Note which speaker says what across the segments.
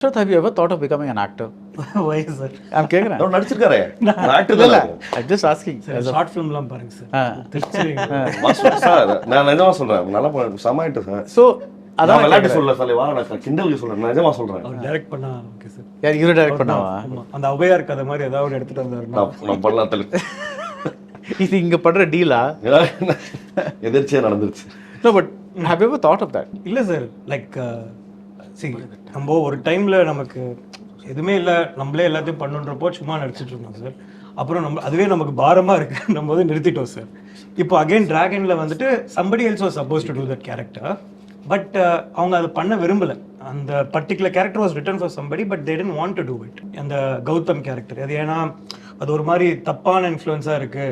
Speaker 1: Shrath, have you ever thought of becoming an actor?
Speaker 2: Why, sir?
Speaker 1: I'm கேக்குறேன்.
Speaker 3: நான் நடிச்சிருக்காரே. Actor
Speaker 1: இல்ல,
Speaker 3: தான்.
Speaker 1: I'm just asking.
Speaker 2: Sir short ஃபிலிம்லாம் பாருங்க சார். திருச்சி
Speaker 3: மாஸ்டர் சார் நான் நிஜமா சொல்றேன். நல்லா சமாயிட்டு சார்.
Speaker 1: So,
Speaker 3: அதான்
Speaker 1: அதான்
Speaker 3: விளையாட்டு சொல்ல சொல்லி வா நான் கிண்டலுக்கு சொல்றேன். நான் நிஜமா சொல்றேன்.
Speaker 2: அவர் டைரக்ட் பண்ணா ஓகே சார்.
Speaker 1: யார் ஹீரோ டைரக்ட் பண்ணாவா?
Speaker 2: ஆமா. அந்த ஔவையார் கதை மாதிரி ஏதாவது எடுத்துட்டு வந்தாருன்னா
Speaker 3: நான் பண்ணலாம் தள்ளு.
Speaker 1: இது இங்க பண்ற டீலா?
Speaker 3: எதிர்ச்சியா நடந்துருச்சு.
Speaker 1: No, but have you ever thought of that?
Speaker 2: இல்ல சார் லைக் நம்ம ஒரு டைம்ல நமக்கு எதுவுமே இல்லை நம்மளே எல்லாத்தையும் பண்ணுன்றப்போ சும்மா நடிச்சிட்டு இருந்தோம் சார். அப்புறம் அதுவே நமக்கு பாரமா இருக்கு நம்ம வந்து நிறுத்திட்டோம் சார். இப்போ அகைன் டிராகன்ல வந்துட்டு somebody else was supposed to do that character, but அவங்க அதை பண்ண விரும்பல. அந்த particular character was written for somebody but they didn't want to do it. அந்த கௌதம் கேரக்டர் அது ஏன்னா அது ஒரு மாதிரி தப்பான இன்ஃப்ளூயன்ஸா இருக்கு,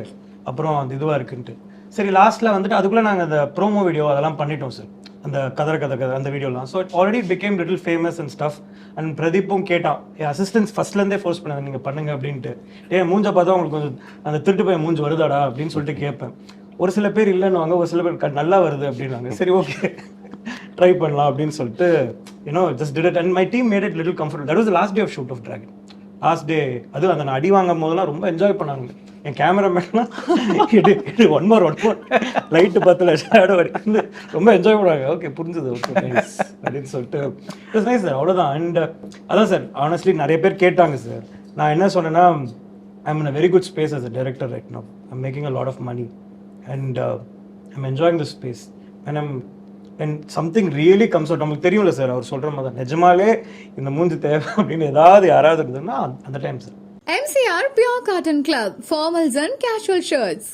Speaker 2: அப்புறம் அந்த இதுவா இருக்குன்ட்டு சரி லாஸ்ட்ல வந்துட்டு அதுக்குள்ள நாங்கள் அந்த ப்ரோமோ வீடியோ அதெல்லாம் பண்ணிட்டோம் சார். அந்த கதை அந்த வீடியோலாம். So it already became little famous and stuff. And பிரதீப்பும் கேட்டான், என் அசிஸ்டன்ஸ் ஃபர்ஸ்ட்லேருந்தே ஃபோர்ஸ் பண்ணாங்க நீங்கள் பண்ணுங்க அப்படின்ட்டு. மூஞ்ச பார்த்தா உங்களுக்கு கொஞ்சம் அந்த திருட்டு போய் மூஞ்சி வருதாடா அப்படின்னு சொல்லிட்டு கேட்பேன். ஒரு சில பேர் இல்லைன்னுவாங்க, ஒரு சில பேர் நல்லா வருது அப்படின்னாங்க. சரி ஓகே ட்ரை பண்ணலாம் அப்படின்னு சொல்லிட்டு just did it and my team made it little comfortable. That was the last day of shoot of Dragon. Last day அது அந்த நான் அடி வாங்கும் போதெல்லாம் ரொம்ப என்ஜாய் பண்ணாங்க. என் கேமராமேன்லாம் ஒன் மோர் லைட்டு பத்தில் ஷேடோ அடிக்கிறது ரொம்ப என்ஜாய் பண்ணுவாங்க. ஓகே புரிஞ்சுது ஓகே நைஸ் அப்படின்னு சொல்லிட்டு இட்ஸ் நைஸ் சார். அவ்வளோதான். அண்ட் அதான் சார் ஆனஸ்ட்லி நிறைய பேர் கேட்டாங்க சார். நான் என்ன சொன்னேன்னா I'm in a very good space as a director right now. I'm making a lot of money and I'm enjoying the space and something really comes out. நமக்கு தெரியும்ல sir அவர் சொல்கிற மாதிரி நிஜமாலே இந்த மூஞ்சி தேவை அப்படின்னு ஏதாவது யாராவது இருந்ததுன்னா அந்த time sir.
Speaker 4: MCR Pure Cotton Club, formals and casual shirts.